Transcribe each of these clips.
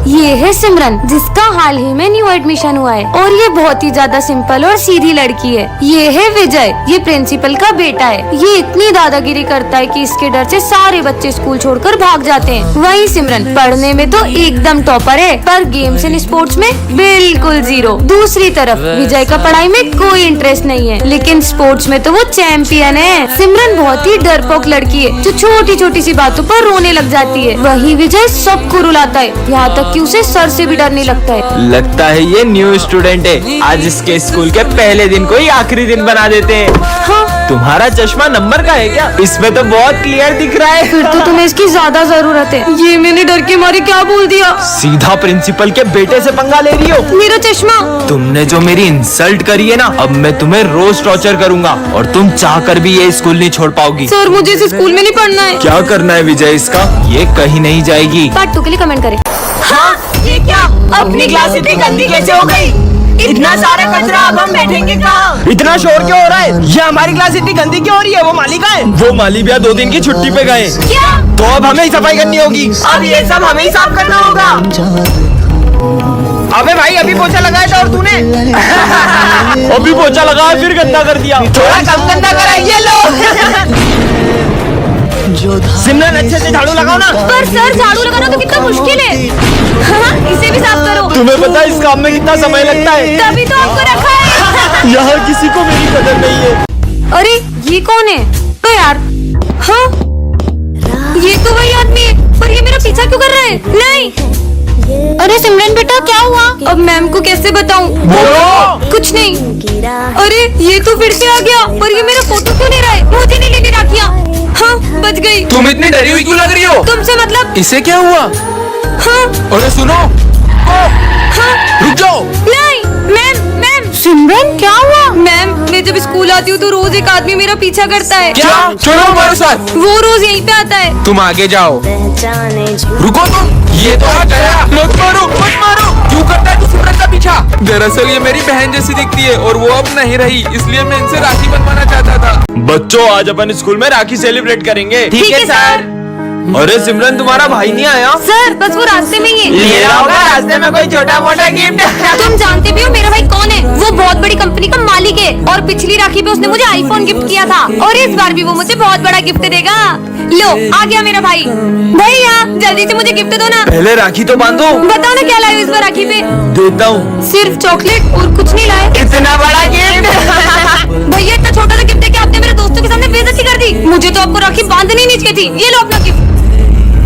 ये है सिमरन, जिसका हाल ही में न्यू एडमिशन हुआ है और ये बहुत ही ज्यादा सिंपल और सीधी लड़की है। ये है विजय, ये प्रिंसिपल का बेटा है। ये इतनी दादागिरी करता है कि इसके डर से सारे बच्चे स्कूल छोड़कर भाग जाते हैं। वही सिमरन पढ़ने में तो एकदम टॉपर है, पर गेम्स एंड स्पोर्ट्स में बिल्कुल जीरो। दूसरी तरफ विजय का पढ़ाई में कोई इंटरेस्ट नहीं है, लेकिन स्पोर्ट्स में तो वो चैंपियन है। सिमरन बहुत ही डरपोक लड़की है, जो छोटी छोटी सी बातों पर रोने लग जाती है। वही विजय सबको रुलाता है, यहाँ तक कि उसे सर से भी डर नहीं लगता है। लगता है ये न्यू स्टूडेंट है। आज इसके स्कूल के पहले दिन को ही आखिरी दिन बना देते हैं। हाँ, तुम्हारा चश्मा नंबर का है क्या? इसमें तो बहुत क्लियर दिख रहा है। फिर तो तुम्हें इसकी ज्यादा जरूरत है। ये मैंने डर के मारे क्या बोल दिया? सीधा प्रिंसिपल के बेटे से पंगा ले रही हो। मेरा चश्मा। तुमने जो मेरी इंसल्ट करी है ना, अब मैं तुम्हें रोज टॉर्चर करूंगा और तुम चाह कर भी ये स्कूल नहीं छोड़ पाओगी। सर, मुझे इस स्कूल में नहीं पढ़ना है। क्या करना है विजय इसका? ये कहीं नहीं जाएगी। पार्ट 2 के लिए कमेंट करें। हाँ, ये क्या? अपनी क्लास इतनी गंदी कैसे हो गई? इतना सारा कचरा, अब हम बैठेंगे कहाँ? इतना शोर क्यों हो रहा है? ये हमारी क्लास इतनी गंदी क्यों हो रही है? वो माली का है? वो माली भैया 2 दिन की छुट्टी पे गए। क्या? तो अब हमें ही सफाई करनी होगी। अब ये सब हमें ही साफ करना होगा। अबे भाई, अभी पोछा लगाया था और तूने अभी पोछा लगाया फिर गंदा कर दिया। थोड़ा कम गंदा करा, ये लो। सिमरन, अच्छे से झाड़ू लगाओ ना। पर सर, झाड़ू लगाना तो कितना मुश्किल है। हाँ, इसे भी साफ करो। तुम्हें पता है इस काम में कितना समय लगता है? तभी तो आपको रखा है। यहाँ किसी को मेरी कदर नहीं है। अरे ये कौन है? तो यार, हाँ, ये तो वही आदमी है, पर ये मेरा पीछा क्यों कर रहा है? नहीं। अरे सिमरन बेटा, क्या हुआ? अब मैम को कैसे बताऊं? बोलो। कुछ नहीं। अरे ये तो फिर से आ गया, पर ये मेरा फोटो क्यों नहीं रहा है? मुझे नहीं लेके राखियाँ। हाँ, बच गई। तुम इतनी डरी हुई क्यों लग रही हो? तुमसे मतलब? इसे क्या हुआ? हाँ, अरे सुनो, हाँ, रुक जाओ। नहीं। Ma'am, ma'am. सिमरन, क्या हुआ? मैम, मैं जब स्कूल आती हूँ तो रोज एक आदमी मेरा पीछा करता है। क्या? चलो हमारे साथ। वो रोज यहीं पे आता है। तुम आगे जाओ। रुको तुम, ये तो आ गया। मत मारो, मत मारो। क्यों करता है तू सिमरन का पीछा? दरअसल ये मेरी बहन जैसी दिखती है और वो अब नहीं रही, इसलिए मैं इनसे राखी बनवाना चाहता था। बच्चों, आज अपन स्कूल में राखी सेलिब्रेट करेंगे। ठीक है सर। अरे सिमरन, तुम्हारा भाई नहीं आया? सर, बस वो रास्ते में ही है। ले रहा होगा रास्ते में कोई छोटा मोटा गिफ्ट। तुम जानते भी हो मेरा भाई कौन है? वो बहुत बड़ी कंपनी का मालिक है और पिछली राखी पे उसने मुझे आईफोन गिफ्ट किया था और इस बार भी वो मुझे बहुत बड़ा गिफ्ट देगा। लो, आ गया मेरा भाई। भैया, जल्दी से मुझे गिफ्ट दो ना। पहले राखी तो बांधो। बताओ ना क्या लाए इस बार राखी पे? देता हूँ। सिर्फ चॉकलेट और कुछ नहीं लाए। इतना बड़ा गिफ्ट। भैया, इतना छोटा सा गिफ्ट है कि आपने मेरे दोस्तों के सामने बेइज्जती कर दी। मुझे तो आपको राखी बांधनी नहीं चाहिए थी। ये लो अपना गिफ्ट।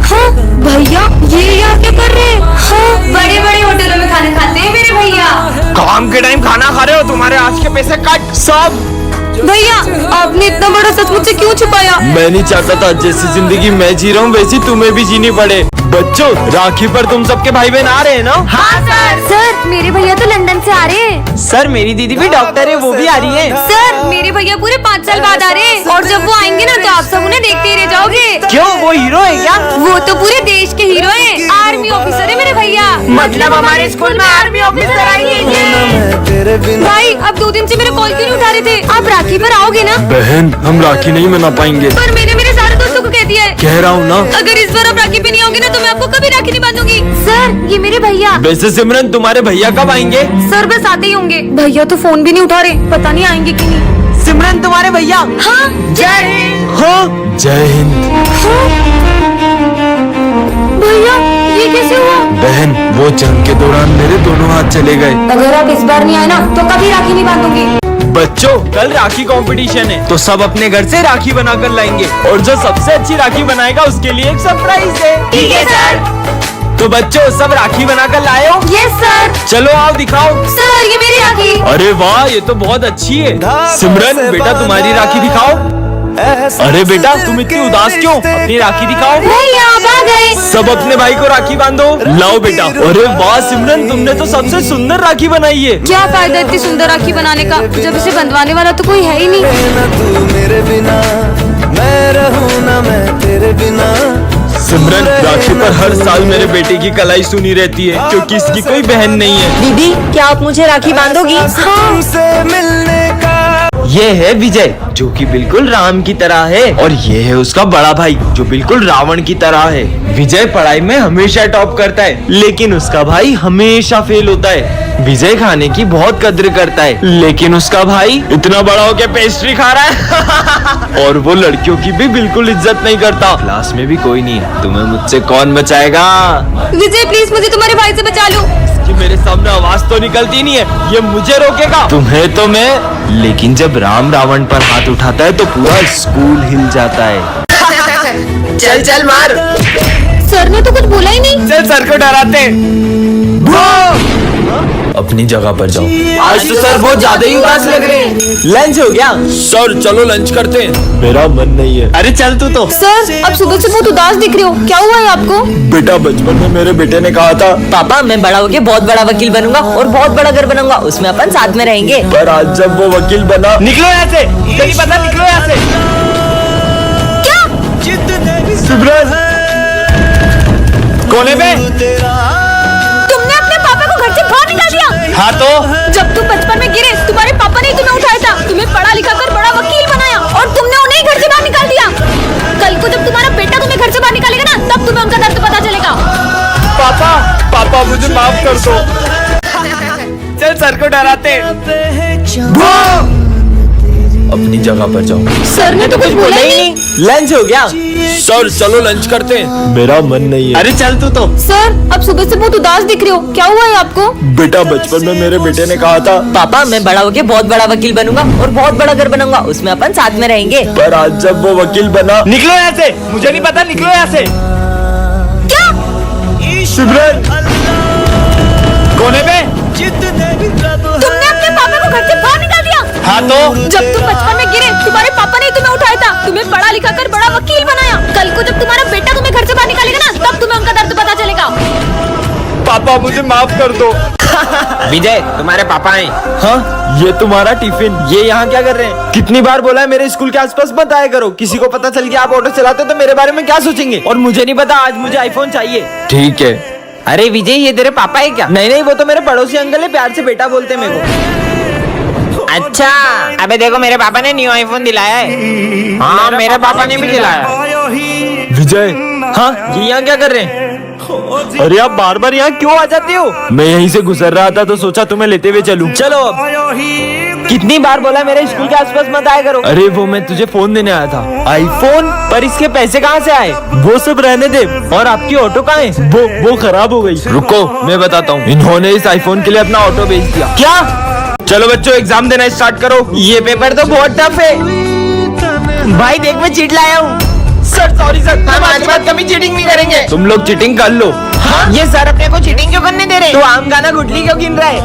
हाँ भैया, ये यहाँ क्या कर रहे हैं? हाँ, बड़े बड़े होटलों में खाना खाते हैं मेरे भैया। काम के टाइम खाना खा रहे हो? तुम्हारे आज के पैसे कट सब। भैया, आपने इतना बड़ा सच मुझसे क्यों छुपाया? मैं नहीं चाहता था जैसी जिंदगी मैं जी रहा हूँ वैसी तुम्हें भी जीनी पड़े। बच्चों, राखी पर तुम सबके भाई बहन आ रहे हैं ना? हाँ सर। सर, मेरे भैया तो लंदन से आ रहे हैं। सर, मेरी दीदी भी डॉक्टर है, वो भी आ रही है। सर, मेरे भैया पूरे 5 साल बाद आ रहे हैं और जब वो आएंगे ना तो आप सब उन्हें देखते ही रह जाओगे। क्यों, वो हीरो है क्या? वो तो पूरे देश के हीरो हैं। आर्मी ऑफिसर है मेरे भैया। मतलब हमारे स्कूल में आर्मी ऑफिसर आएंगे। भाई, अब 2 दिन से मेरे कॉल क्यों नहीं उठा रहे थे? आप राखी पर आओगे ना? बहन, हम राखी नहीं मना पाएंगे। पर मैंने मेरे सारे दोस्तों को कह दिया है। कह रहा हूँ ना। अगर इस बार आप राखी पे नहीं आओगे ना तो मैं आपको कभी राखी नहीं बांधूंगी। सर, ये मेरे भैया। वैसे सिमरन, तुम्हारे भैया कब आएंगे? सर, बस आते ही होंगे। भैया तो फोन भी नहीं उठा रहे, पता नहीं आएंगे कि नहीं। सिमरन, तुम्हारे भैया। हाँ, जय हिंद। हाँ, जय हिंद। भैया, ये कैसे हुआ? बहन, वो जंग के दौरान मेरे दोनों हाथ चले गए। अगर आप इस बार नहीं आए ना तो कभी राखी नहीं बांधूंगी। बच्चों, कल राखी कंपटीशन है तो सब अपने घर से राखी बनाकर लाएंगे और जो सबसे अच्छी राखी बनाएगा उसके लिए एक सरप्राइज है। ठीक है सर। तो बच्चों, सब राखी बनाकर लाए हो? Yes sir. चलो आओ दिखाओ। सर, ये मेरी राखी। अरे वाह, ये तो बहुत अच्छी है। सिमरन बेटा, तुम्हारी राखी दिखाओ। अरे बेटा, तुम इतनी उदास क्यों? अपनी राखी दिखाओ। भैया, आप आ गए। सब अपने भाई को राखी बांधो। लाओ बेटा। अरे वाह सिमरन, तुमने तो सबसे सुंदर राखी बनाई है। क्या फायदा इतनी सुंदर राखी बनाने का जब इसे बंधवाने वाला तो कोई है ही नहीं। तू मेरे बिना, मैं रहूं ना मैं तेरे बिना। सिमरन, राखी पर हर साल मेरे बेटे की कलाई सुनी रहती है क्योंकि इसकी कोई बहन नहीं है। दीदी, क्या आप मुझे राखी बांधोगी? तुमसे मिलने का ये है विजय जो कि बिल्कुल राम की तरह है, और ये है उसका बड़ा भाई जो बिल्कुल रावण की तरह है। विजय पढ़ाई में हमेशा टॉप करता है, लेकिन उसका भाई हमेशा फेल होता है। विजय खाने की बहुत कद्र करता है, लेकिन उसका भाई इतना बड़ा हो के पेस्ट्री खा रहा है। और वो लड़कियों की भी बिल्कुल इज्जत नहीं करता। क्लास में भी कोई नहीं है, तुम्हें मुझसे कौन बचाएगा? विजय प्लीज मुझे तुम्हारे भाई से बचा लो। कि मेरे सामने आवाज तो निकलती नहीं है, ये मुझे रोकेगा? तुम्हें तो मैं, लेकिन जब राम रावण पर हाथ उठाता है तो पूरा स्कूल हिल जाता है। चल चल मार। सर ने तो कुछ बोला ही नहीं। चल सर को डराते। अपनी जगह पर जाओ। आज तो सर बहुत ज्यादा ही उदास लग रहे हैं। लंच हो गया? सर चलो लंच करते हैं। मेरा मन नहीं है। अरे चल तू तो। सर अब सुबह से बहुत उदास दिख रहे हो, क्या हुआ है आपको? बेटा बचपन में मेरे बेटे ने कहा था पापा मैं बड़ा होके बहुत बड़ा वकील बनूंगा और बहुत बड़ा घर बनाऊंगा, उसमें अपन साथ में रहेंगे। पर आज जब वो वकील बना। निकलो यहाँ से, नहीं पता, निकलो यहाँ से। सिमरन कोने पे। तुमने अपने पापा को घर से बाहर निकाल दिया। हाँ तो जब तुम बचपन में गिरे तुम्हारे पापा ने तुम्हें उठाया था, तुम्हें पढ़ा लिखा कर बड़ा वकील बनाया और तुमने उन्हें घर से बाहर निकाल दिया। कल को जब तुम्हारा बेटा तुम्हें घर से बाहर निकालेगा ना, तब तुम्हें उनका दर्द पता चलेगा। पापा, पापा मुझे माफ कर दो। चल सर को डराते। अपनी जगह पर जाओ। सर ने तो कुछ बोला ही नहीं। लंच हो गया? सर चलो लंच करते हैं। मेरा मन नहीं है। अरे चल तू तो। सर अब सुबह से बहुत उदास दिख रहे हो, क्या हुआ है आपको? बेटा बचपन में मेरे बेटे ने कहा था पापा मैं बड़ा होके बहुत बड़ा वकील बनूंगा और बहुत बड़ा घर बनाऊंगा, उसमें अपन साथ में रहेंगे। पर आज जब वो वकील बना। निकलो यहाँ से, मुझे नहीं पता, निकलो यहाँ से। क्या? सिमरन कोने पे। तुमने अपने पापा को घर से बाहर निकाल दिया। हाँ तो जब तुम बचपन में गिरे तुम्हारे पापा ने तुम्हें उठाया था, तुम्हें पढ़ा लिखा कर बड़ा वकील बनाया। कल को जब तुम्हारा बेटा तुम्हें घर से बाहर निकालेगा ना, तब तुम्हें उनका दर्द पता चलेगा। पापा मुझे माफ कर दो। विजय तुम्हारे पापा हैं। हाँ ये तुम्हारा टिफिन, ये यहाँ क्या कर रहे हैं? कितनी बार बोला है मेरे स्कूल के आसपास मत आया करो, किसी को पता चल गया आप ऑटो चलाते हो तो मेरे बारे में क्या सोचेंगे? और मुझे नहीं पता, आज मुझे आईफोन चाहिए। ठीक है। अरे विजय ये तेरे पापा है क्या? नहीं नहीं वो तो मेरे पड़ोसी अंकल है, प्यार से बेटा बोलते हैं मेरे को। अच्छा अबे देखो मेरे पापा ने न्यू आईफोन दिलाया है। हाँ मेरे पापा ने भी दिलाया। विजय हाँ ये यहाँ क्या कर रहे हैं? अरे आप बार बार यहाँ क्यों आ जाते हो? मैं यहीं से गुजर रहा था तो सोचा तुम्हें लेते हुए चलूं। चलो अब। कितनी बार बोला मेरे स्कूल के आसपास मत आया करो। अरे वो मैं तुझे फोन देने आया था। आईफोन? पर इसके पैसे कहाँ से आए? वो सब रहने दे। और आपकी ऑटो कहाँ है? वो खराब हो गई। रुको मैं बताता हूँ। इन्होंने इस आईफोन के लिए अपना ऑटो बेच दिया। क्या? चलो बच्चों एग्जाम देना स्टार्ट करो। ये पेपर तो बहुत टफ है। भाई देख मैं चीट लाया हूँ। सर सॉरी सर, हम आज के बाद कभी चीटिंग नहीं करेंगे। तुम लोग चीटिंग कर लो। ये सर अपने को चीटिंग क्यों करने दे रहे? तो आम गाना गुटली क्यों गिन रहा है?